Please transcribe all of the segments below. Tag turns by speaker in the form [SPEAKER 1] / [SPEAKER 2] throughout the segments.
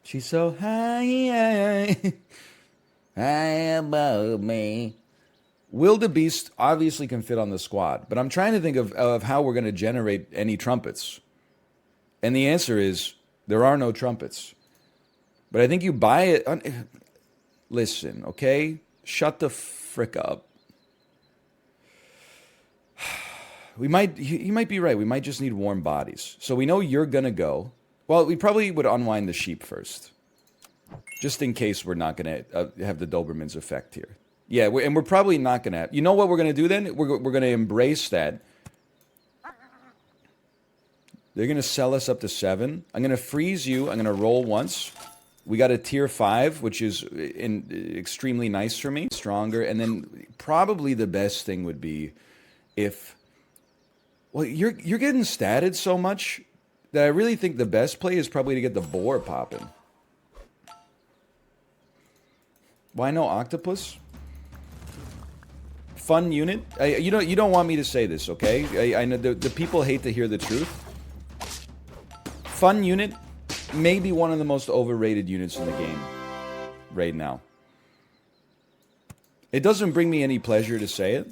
[SPEAKER 1] She's so high, high above me. Wildebeest obviously can fit on the squad, but I'm trying to think of how we're going to generate any trumpets. And the answer is there are no trumpets. But I think you buy it. Listen, okay? Shut the frick up. You might be right. We might just need warm bodies. So we know you're going to go. Well, we probably would unwind the sheep first. Just in case we're not going to have the Doberman's effect here. Yeah, and we're probably not going to have... You know what we're going to do then? We're going to embrace that. They're going to sell us up to 7. I'm going to freeze you. I'm going to roll once. We got a tier 5, which is extremely nice for me. Stronger. And then probably the best thing would be if... Well, you're getting statted so much that I really think the best play is probably to get the boar popping. Why no octopus? Fun unit. You don't want me to say this, okay? I know the people hate to hear the truth. Fun unit, maybe one of the most overrated units in the game right now. It doesn't bring me any pleasure to say it.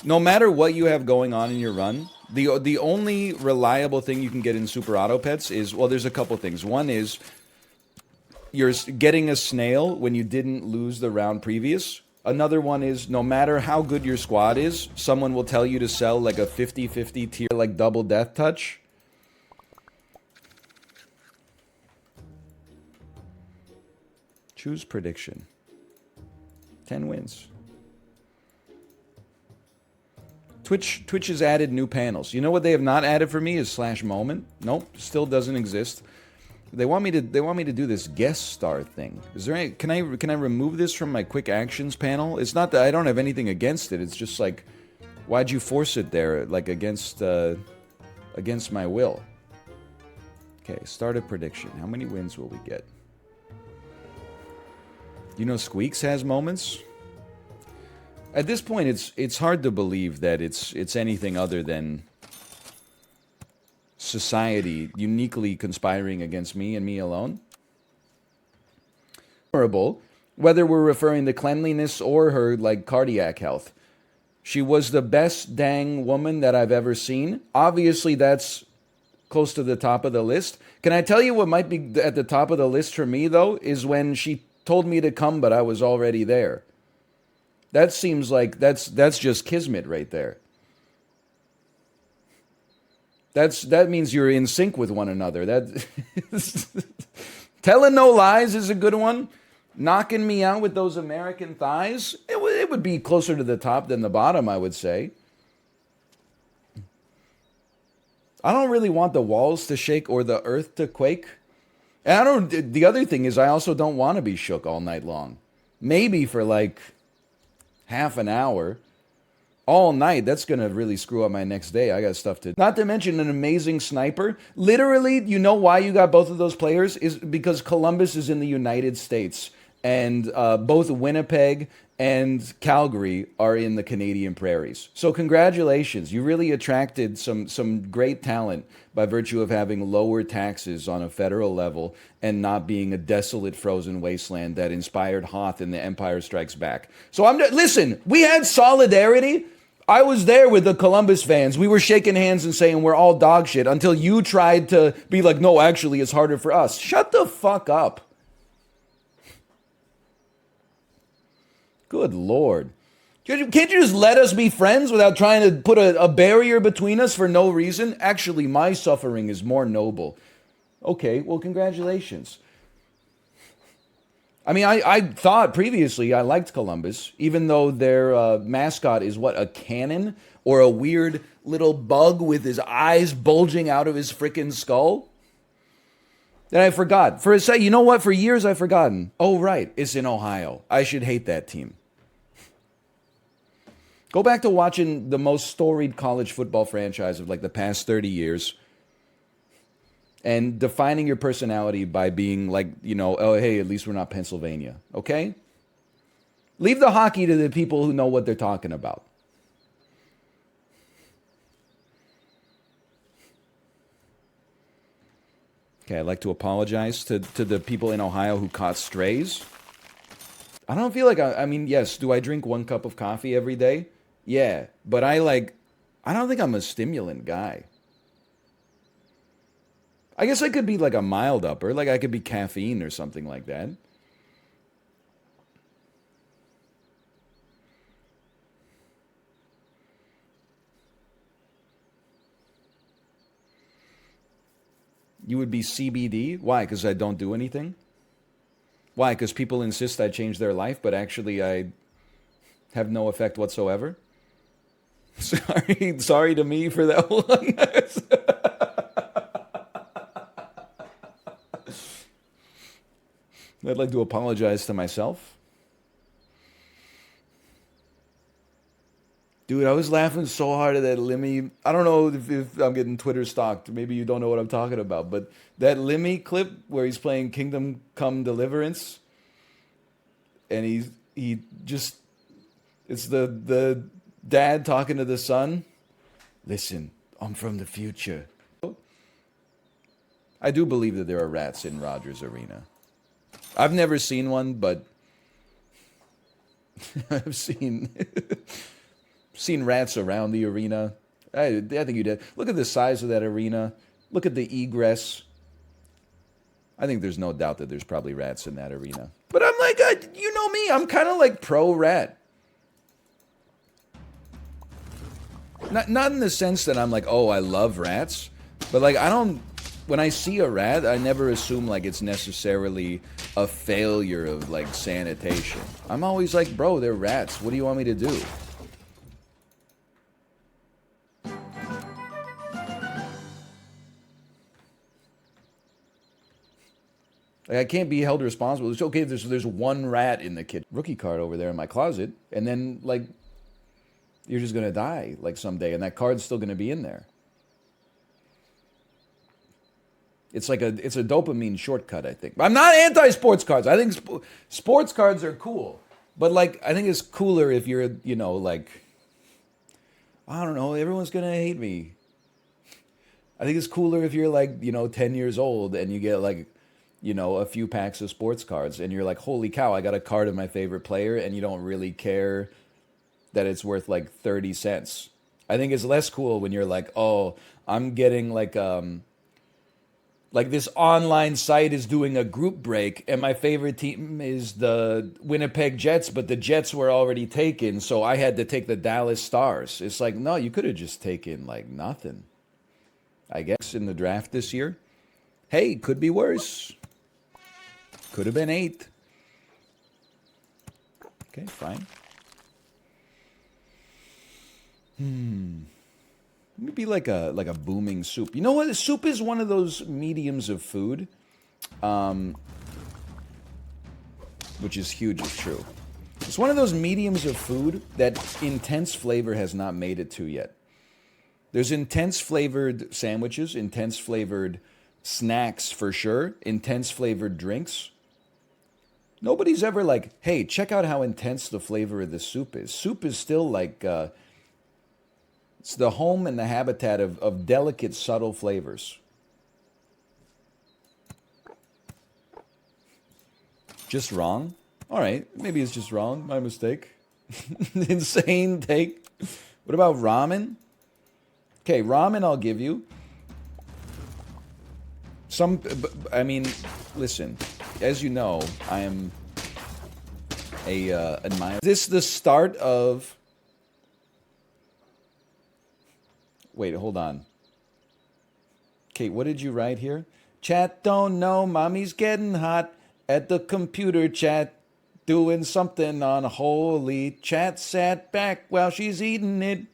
[SPEAKER 1] No matter what you have going on in your run, the only reliable thing you can get in Super Auto Pets is, well, there's a couple things. One is you're getting a snail when you didn't lose the round previous. Another one is no matter how good your squad is, someone will tell you to sell like a 50-50 tier, like double death touch. Choose prediction. 10 wins. Twitch has added new panels. You know what they have not added for me is slash moment. Nope, still doesn't exist. They want me to do this guest star thing. Is there any, can I remove this from my quick actions panel? It's not that I don't have anything against it. It's just like, why'd you force it there, like against my will? Okay, start a prediction. How many wins will we get? You know Squeaks has moments? At this point, it's hard to believe that it's anything other than society uniquely conspiring against me and me alone. Whether we're referring to cleanliness or her like cardiac health. She was the best dang woman that I've ever seen. Obviously, that's close to the top of the list. Can I tell you what might be at the top of the list for me, though, is when she told me to come, but I was already there. That seems like that's just kismet right there. That means you're in sync with one another. That telling no lies is a good one. Knocking me out with those American thighs, it would be closer to the top than the bottom, I would say. I don't really want the walls to shake or the earth to quake. And the other thing is I also don't want to be shook all night long. Maybe for like half an hour. All night, that's going to really screw up my next day. I got stuff to... Not to mention an amazing sniper. Literally, you know why you got both of those players? Is because Columbus is in the United States. And both Winnipeg and Calgary are in the Canadian prairies. So congratulations. You really attracted some great talent by virtue of having lower taxes on a federal level and not being a desolate frozen wasteland that inspired Hoth in The Empire Strikes Back. So listen, we had solidarity. I was there with the Columbus fans. We were shaking hands and saying we're all dog shit until you tried to be like, no, actually, it's harder for us. Shut the fuck up. Good Lord. Can't you just let us be friends without trying to put a barrier between us for no reason? Actually, my suffering is more noble. Okay, well, congratulations. I mean, I thought previously I liked Columbus, even though their mascot is what, a cannon? Or a weird little bug with his eyes bulging out of his frickin' skull? Then I forgot. For a second, you know what? For years I've forgotten. Oh, right, it's in Ohio. I should hate that team. Go back to watching the most storied college football franchise of like the past 30 years and defining your personality by being like, you know, oh, hey, at least we're not Pennsylvania, okay? Leave the hockey to the people who know what they're talking about. Okay, I'd like to apologize to the people in Ohio who caught strays. I don't feel like I mean, yes, do I drink 1 cup of coffee every day? Yeah, but I don't think I'm a stimulant guy. I guess I could be like a mild upper, like I could be caffeine or something like that. You would be CBD? Why? Because I don't do anything? Why? Because people insist I change their life, but actually I have no effect whatsoever? Sorry to me for that one. I'd like to apologize to myself. Dude, I was laughing so hard at that Lemmy. I don't know if I'm getting Twitter stalked. Maybe you don't know what I'm talking about. But that Lemmy clip where he's playing Kingdom Come Deliverance, and he just it's the dad talking to the son. Listen, I'm from the future. I do believe that there are rats in Rogers Arena. I've never seen one, but I've seen rats around the arena. I think you did. Look at the size of that arena. Look at the egress. I think there's no doubt that there's probably rats in that arena. But I'm like, you know me, I'm kind of like pro rat. Not in the sense that I'm like, oh, I love rats, but like I don't. When I see a rat, I never assume like it's necessarily a failure of like sanitation. I'm always like, bro, they're rats. What do you want me to do? Like, I can't be held responsible. It's okay if there's one rat in the kitchen. Rookie card over there in my closet, and then like you're just gonna die like someday, and that card's still gonna be in there. It's like it's a dopamine shortcut, I think. I'm not anti-sports cards. I think sports cards are cool, but like I think it's cooler if you're like I don't know. Everyone's gonna hate me. I think it's cooler if you're like 10 years old and you get like a few packs of sports cards, and you're like, holy cow, I got a card of my favorite player, and you don't really care that it's worth like 30 cents. I think it's less cool when you're like, oh, I'm getting like this online site is doing a group break, and my favorite team is the Winnipeg Jets, but the Jets were already taken, so I had to take the Dallas Stars. It's like, no, you could have just taken like nothing. I guess in the draft this year. Hey, could be worse. Could have been 8. Okay, fine. Maybe like a booming soup. You know what? Soup is one of those mediums of food, which is huge. It's true. It's one of those mediums of food that intense flavor has not made it to yet. There's intense flavored sandwiches, intense flavored snacks for sure, intense flavored drinks. Nobody's ever like, hey, check out how intense the flavor of this soup is. Soup is still like, it's the home and the habitat of delicate, subtle flavors. Just wrong? All right, maybe it's just wrong. My mistake. Insane take. What about ramen? Okay, ramen I'll give you. I mean, listen, as you know, I am a admirer. Is this the start of... Wait, hold on. Kate, what did you write here? Chat don't know, mommy's getting hot at the computer chat, doing something unholy. Chat sat back while she's eating it.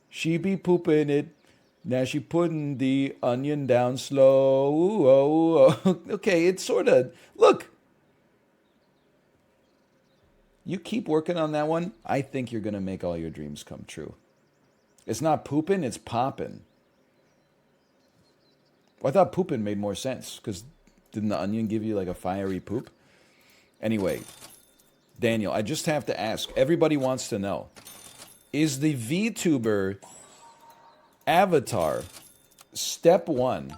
[SPEAKER 1] She be pooping it. Now she putting the onion down slow. Okay, it's sort of... Look. You keep working on that one. I think you're going to make all your dreams come true. It's not pooping, it's popping. Well, I thought pooping made more sense, because didn't the onion give you like a fiery poop? Anyway, Daniel, I just have to ask. Everybody wants to know. Is the VTuber avatar step 1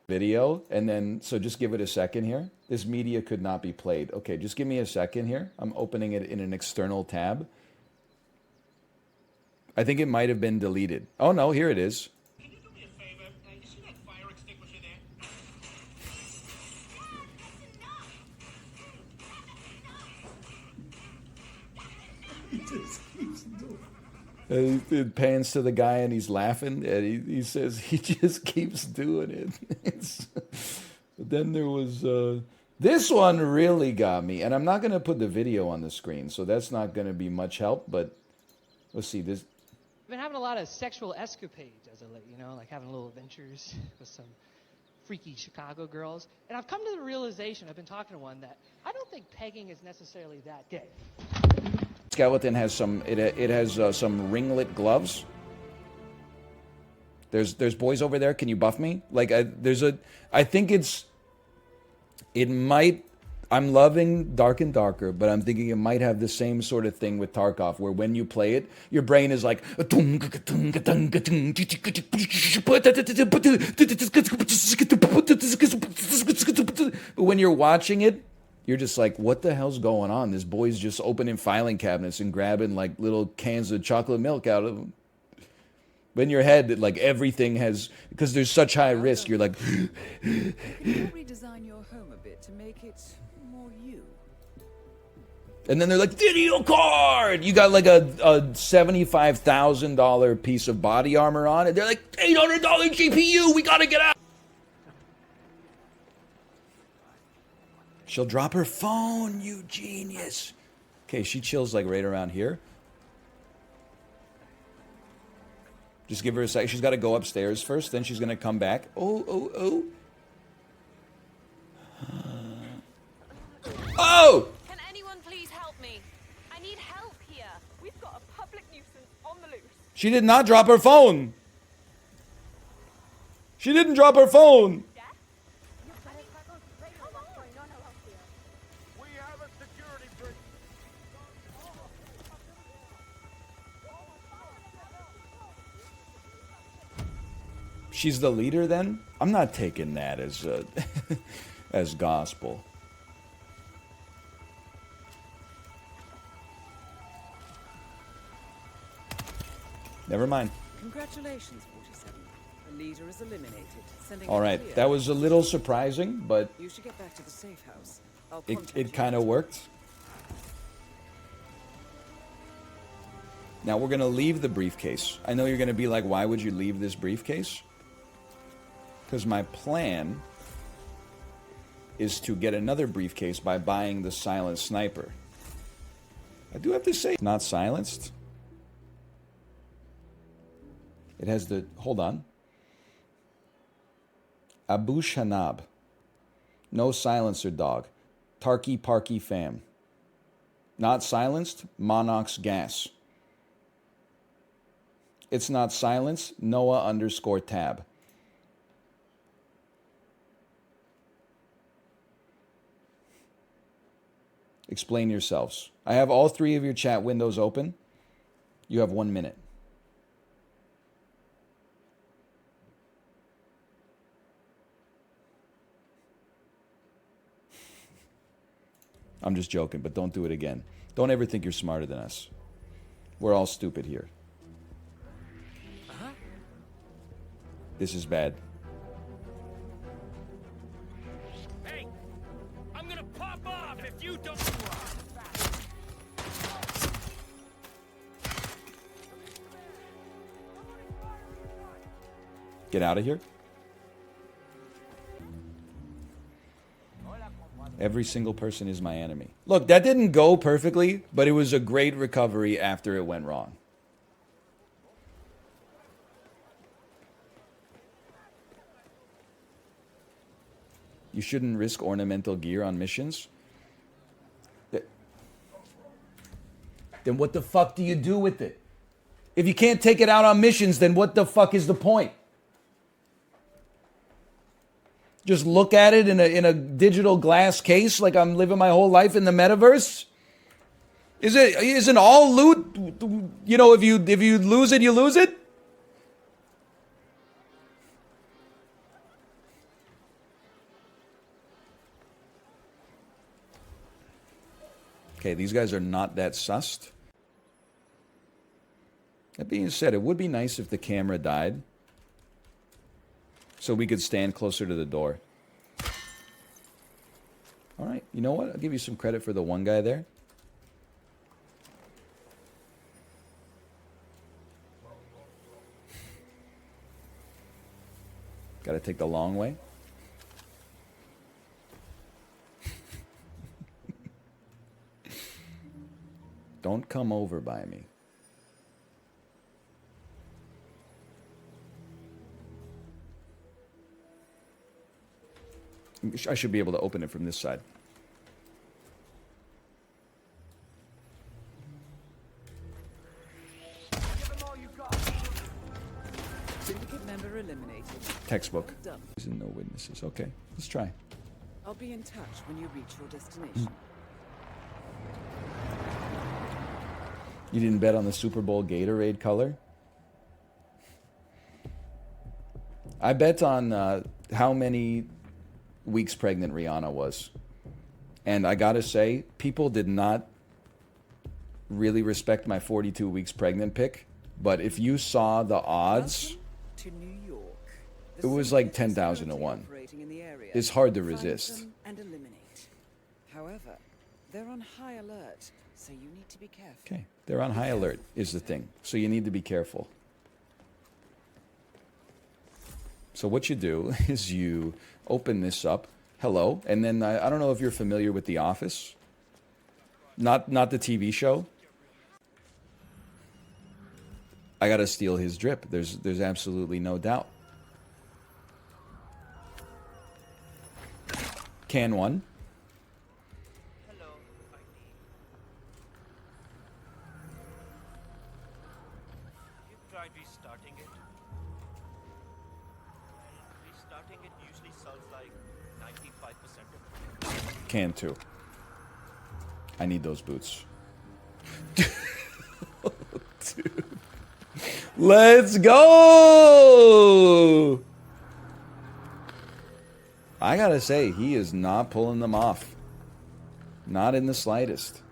[SPEAKER 1] video, and then, so just give it a second here. This media could not be played. Okay, just give me a second here. I'm opening it in an external tab. I think it might have been deleted. Oh no, here it is.
[SPEAKER 2] Can you do me a favor? You see that fire extinguisher there?
[SPEAKER 1] He just keeps doing it. It pans to the guy and he's laughing, and he says he just keeps doing it. But then there was this one really got me, and I'm not going to put the video on the screen, so that's not going to be much help. But let's see this.
[SPEAKER 3] I've been having a lot of sexual escapades as of late, you know, like having little adventures with some freaky Chicago girls. And I've come to the realization, I've been talking to one, that I don't think pegging is necessarily that gay.
[SPEAKER 1] Skeleton has some. It has some ringlet gloves. There's boys over there. Can you buff me? Like there's a. I think it's. It might. I'm loving Dark and Darker, but I'm thinking it might have the same sort of thing with Tarkov, where when you play it, your brain is like. But when you're watching it, you're just like, what the hell's going on? This boy's just opening filing cabinets and grabbing like little cans of chocolate milk out of them. But in your head, like everything has, because there's such high risk, you're like.
[SPEAKER 4] Can you redesign your home a bit to make it more you?
[SPEAKER 1] And then they're like, video card! You got like a $75,000 piece of body armor on, and they're like, $800 GPU, we gotta get out! She'll drop her phone, you genius. Okay, she chills like right around here. Just give her a sec. She's got to go upstairs first, then she's going to come back. Oh. Oh!
[SPEAKER 5] Can anyone please help me? I need help here. We've got a public nuisance on the loose.
[SPEAKER 1] She did not drop her phone. She didn't drop her phone.
[SPEAKER 2] We have a security breach.
[SPEAKER 1] She's the leader then? I'm not taking that as as gospel. Never mind.
[SPEAKER 4] Congratulations, 47. The leader is eliminated. Sending
[SPEAKER 1] All right, that was a little surprising, but
[SPEAKER 4] You should get back to the safe house. I'll
[SPEAKER 1] it
[SPEAKER 4] contact you
[SPEAKER 1] kind of
[SPEAKER 4] later.
[SPEAKER 1] worked. Now we're going to leave the briefcase. I know you're going to be like, why would you leave this briefcase? Because my plan is to get another briefcase by buying the silent sniper. I do have to say, it's not silenced. It has the, hold on. Abu Shanab. No silencer dog. Tarky Parky fam. Not silenced, Monox gas. It's not silenced, Noah_tab. Explain yourselves. I have all three of your chat windows open. You have 1 minute. I'm just joking, but don't do it again. Don't ever think you're smarter than us. We're all stupid here. This is bad.
[SPEAKER 2] Hey, I'm gonna pop off if you don't.
[SPEAKER 1] Get out of here. Every single person is my enemy. Look, that didn't go perfectly, but it was a great recovery after it went wrong. You shouldn't risk ornamental gear on missions. Then what the fuck do you do with it? If you can't take it out on missions, then what the fuck is the point? Just look at it in a digital glass case like I'm living my whole life in the metaverse? Isn't all loot, you know, if you lose it, you lose it? Okay, these guys are not that sussed. That being said, it would be nice if the camera died, so we could stand closer to the door. All right, you know what? I'll give you some credit for the one guy there. Got to take the long way. Don't come over by me. I should be able to open it from this side.
[SPEAKER 4] Syndicate member eliminated.
[SPEAKER 1] Textbook.
[SPEAKER 4] Well done.
[SPEAKER 1] There's no witnesses. Okay, let's try.
[SPEAKER 4] I'll be in touch when you reach your destination.
[SPEAKER 1] You didn't bet on the Super Bowl Gatorade color? I bet on how many weeks pregnant Rihanna was. And I gotta say, people did not really respect my 42 weeks pregnant pick. But if you saw the odds,
[SPEAKER 4] Welcome to New York.
[SPEAKER 1] it was like 10,000 to 1. It's hard to resist.
[SPEAKER 4] And eliminate. However, they're on high alert, so you need to be careful.
[SPEAKER 1] Okay, they're on high alert is the thing. So you need to be careful. So what you do is you open this up. Hello. And then I don't know if you're familiar with The Office. Not the TV show. I got to steal his drip. There's absolutely no doubt. Can one.
[SPEAKER 2] Hello, ID. You've tried restarting it. Restarting it usually solves like 95% of it.
[SPEAKER 1] Can two. I need those boots. Dude. Let's go! I gotta say, he is not pulling them off. Not in the slightest.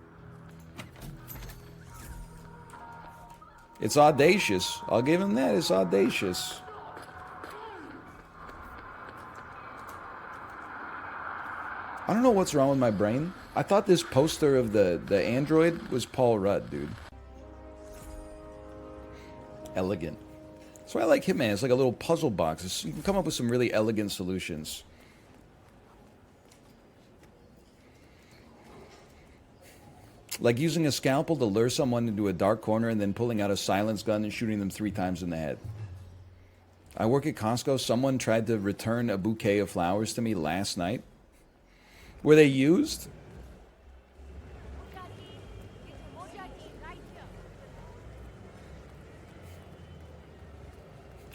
[SPEAKER 1] It's audacious. I'll give him that. It's audacious. I don't know what's wrong with my brain. I thought this poster of the android was Paul Rudd, dude. Elegant. That's why I like Hitman. It's like a little puzzle box. You can come up with some really elegant solutions. Like using a scalpel to lure someone into a dark corner and then pulling out a silence gun and shooting them 3 times in the head. I work at Costco. Someone tried to return a bouquet of flowers to me last night. Were they used?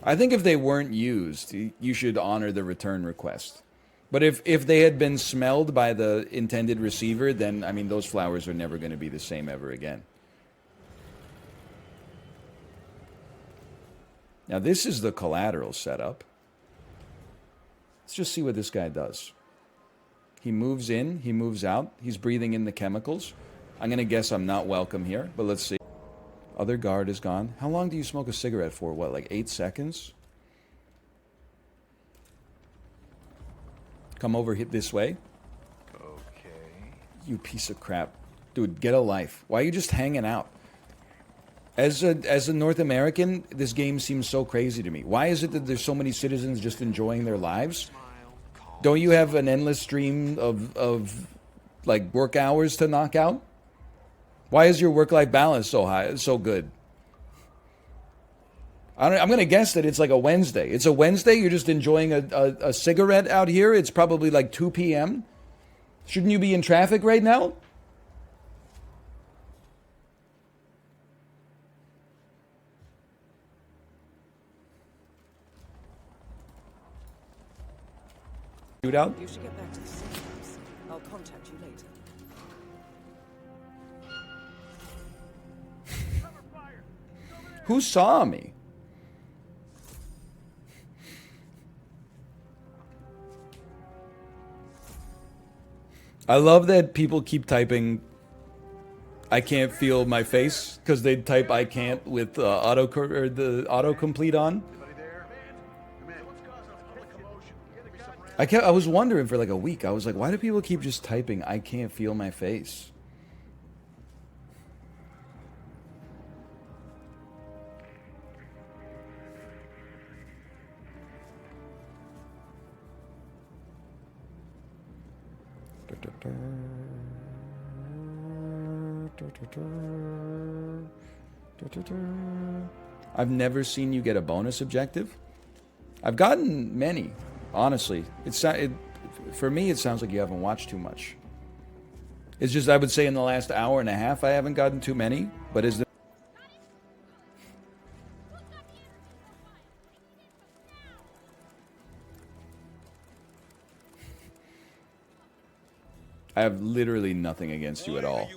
[SPEAKER 1] I think if they weren't used, you should honor the return request. But if they had been smelled by the intended receiver, then, I mean, those flowers are never going to be the same ever again. Now, this is the collateral setup. Let's just see what this guy does. He moves in, he moves out, he's breathing in the chemicals. I'm going to guess I'm not welcome here, but let's see. Other guard is gone. How long do you smoke a cigarette for? What, like 8 seconds? Come over hit this way.
[SPEAKER 6] Okay.
[SPEAKER 1] You piece of crap. Dude, get a life. Why are you just hanging out? As a North American, this game seems so crazy to me. Why is it that there's so many citizens just enjoying their lives? Don't you have an endless stream of like work hours to knock out? Why is your work-life balance so high, so good? I'm going to guess that it's like a Wednesday. It's a Wednesday, you're just enjoying a cigarette out here. It's probably like 2 p.m. Shouldn't you be in traffic right now? Shootout?
[SPEAKER 4] You should get back to the safe house. I'll contact you later.
[SPEAKER 1] Who saw me? I love that people keep typing I can't feel my face because they type I can't with the autocomplete on. I was wondering for like a week. I was like, why do people keep just typing I can't feel my face? I've never seen you get a bonus objective. I've gotten many, honestly. For me, it sounds like you haven't watched too much. It's just I would say in the last hour and a half I haven't gotten too many. But is there? I have literally nothing against you at all.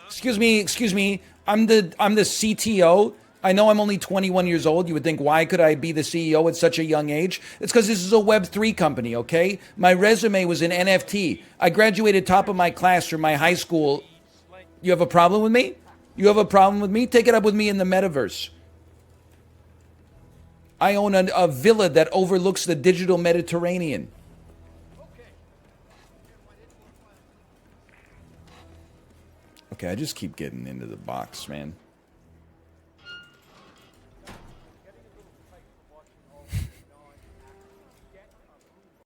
[SPEAKER 1] Excuse me. I'm the CTO. I know I'm only 21 years old. You would think, why could I be the CEO at such a young age? It's because this is a Web3 company, okay? My resume was in NFT. I graduated top of my class from my high school. You have a problem with me? You have a problem with me? Take it up with me in the metaverse. I own a villa that overlooks the digital Mediterranean. Okay, I just keep getting into the box, man.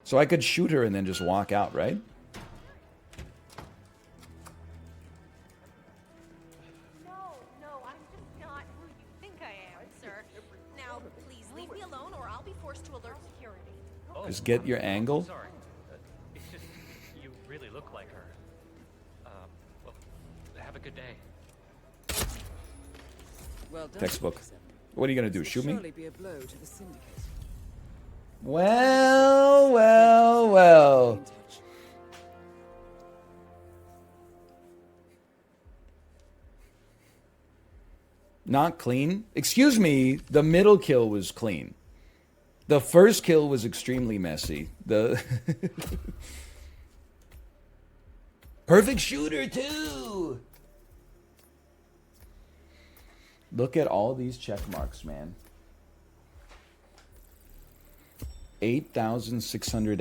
[SPEAKER 1] So I could shoot her and then just walk out, right?
[SPEAKER 5] No, I'm just not who you think I am, sir. Now, please leave me alone or I'll be forced to alert security.
[SPEAKER 1] Just get your angle.
[SPEAKER 7] Sorry. It's just you really look like her. Well, have a good day.
[SPEAKER 4] Well done.
[SPEAKER 1] Textbook. What are you gonna do? Shoot me?
[SPEAKER 4] Surely be a blow to the syndicate.
[SPEAKER 1] Well.
[SPEAKER 4] Be in touch.
[SPEAKER 1] Not clean. Excuse me, the middle kill was clean. The first kill was extremely messy. The perfect shooter too. Look at all these check marks, man. 8,600